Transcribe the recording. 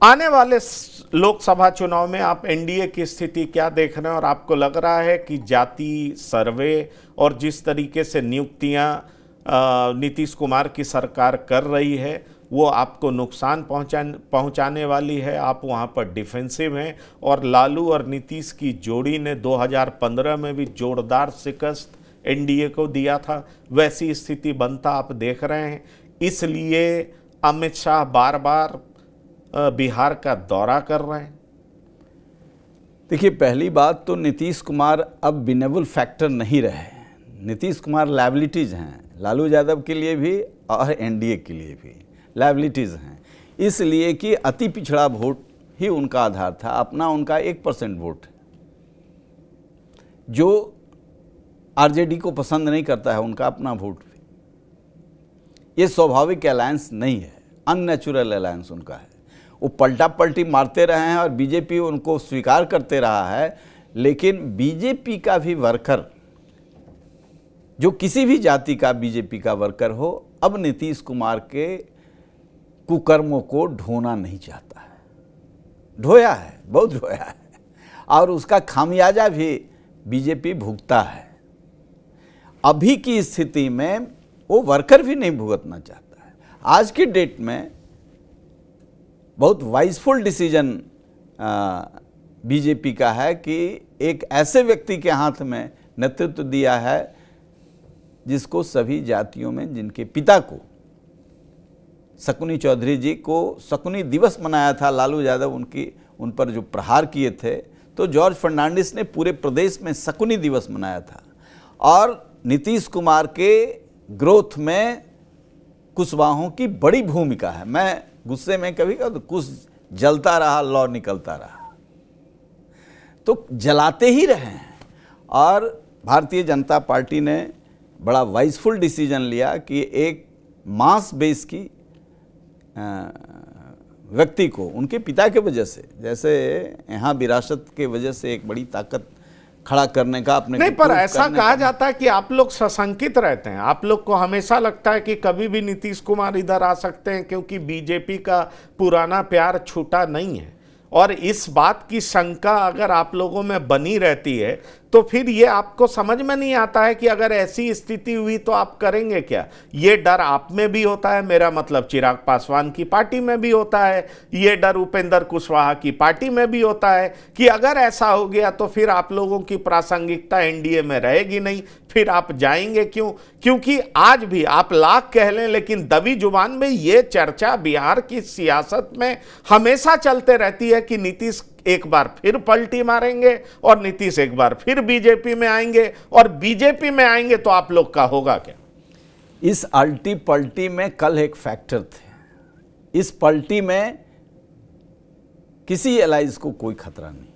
आने वाले लोकसभा चुनाव में आप एनडीए की स्थिति क्या देख रहे हैं, और आपको लग रहा है कि जाति सर्वे और जिस तरीके से नियुक्तियां नीतीश कुमार की सरकार कर रही है वो आपको नुकसान पहुंचाने वाली है? आप वहां पर डिफेंसिव हैं, और लालू और नीतीश की जोड़ी ने 2015 में भी जोरदार शिकस्त एनडीए को दिया था, वैसी स्थिति बनता आप देख रहे हैं। इसलिए अमित शाह बार बार बिहार का दौरा कर रहे हैं। देखिए, पहली बात तो नीतीश कुमार अब विनेबल फैक्टर नहीं रहे। नीतीश कुमार लायबिलिटीज़ हैं, लालू यादव के लिए भी और एनडीए के लिए भी लायबिलिटीज़ हैं, इसलिए कि अति पिछड़ा वोट ही उनका आधार था। अपना उनका 1% वोट जो आरजेडी को पसंद नहीं करता है, उनका अपना वोट भी। ये स्वाभाविक अलायंस नहीं है, अननेचुरल अलायंस उनका है। वो पलटा पलटी मारते रहे हैं और बीजेपी उनको स्वीकार करते रहा है, लेकिन बीजेपी का भी वर्कर, जो किसी भी जाति का बीजेपी का वर्कर हो, अब नीतीश कुमार के कुकर्मों को ढोना नहीं चाहता है। ढोया है, बहुत ढोया है, और उसका खामियाजा भी बीजेपी भुगता है। अभी की स्थिति में वो वर्कर भी नहीं भुगतना चाहता है। आज की डेट में बहुत वाइजफुल डिसीजन बीजेपी का है कि एक ऐसे व्यक्ति के हाथ में नेतृत्व दिया है जिसको सभी जातियों में, जिनके पिता को, शकुनी चौधरी जी को शकुनी दिवस मनाया था लालू यादव उन पर जो प्रहार किए थे, तो जॉर्ज फर्नांडिस ने पूरे प्रदेश में शकुनी दिवस मनाया था। और नीतीश कुमार के ग्रोथ में कुशवाहों की बड़ी भूमिका है। मैं गुस्से में कभी तो कुछ जलता रहा, लौ निकलता रहा, तो जलाते ही रहे हैं। और भारतीय जनता पार्टी ने बड़ा वाइजफुल डिसीजन लिया कि एक मास बेस की व्यक्ति को उनके पिता के वजह से, जैसे यहाँ विरासत के वजह से एक बड़ी ताकत खड़ा करने का अपने नहीं, पर ऐसा कहा जाता है कि आप लोग सशंकित रहते हैं। आप लोग को हमेशा लगता है कि कभी भी नीतीश कुमार इधर आ सकते हैं, क्योंकि बीजेपी का पुराना प्यार छूटा नहीं है। और इस बात की शंका अगर आप लोगों में बनी रहती है तो फिर ये आपको समझ में नहीं आता है कि अगर ऐसी स्थिति हुई तो आप करेंगे क्या। ये डर आप में भी होता है, मेरा मतलब चिराग पासवान की पार्टी में भी होता है, ये डर उपेंद्र कुशवाहा की पार्टी में भी होता है कि अगर ऐसा हो गया तो फिर आप लोगों की प्रासंगिकता एनडीए में रहेगी नहीं, फिर आप जाएंगे क्यों। क्योंकि आज भी आप लाख कह लें, लेकिन दबी जुबान में ये चर्चा बिहार की सियासत में हमेशा चलते रहती है कि नीतीश एक बार फिर पलटी मारेंगे और नीतीश एक बार फिर बीजेपी में आएंगे, और बीजेपी में आएंगे तो आप लोग का होगा क्या। इस अल्टी पलटी में कल एक फैक्टर थे। इस पलटी में किसी एलाइज को कोई खतरा नहीं।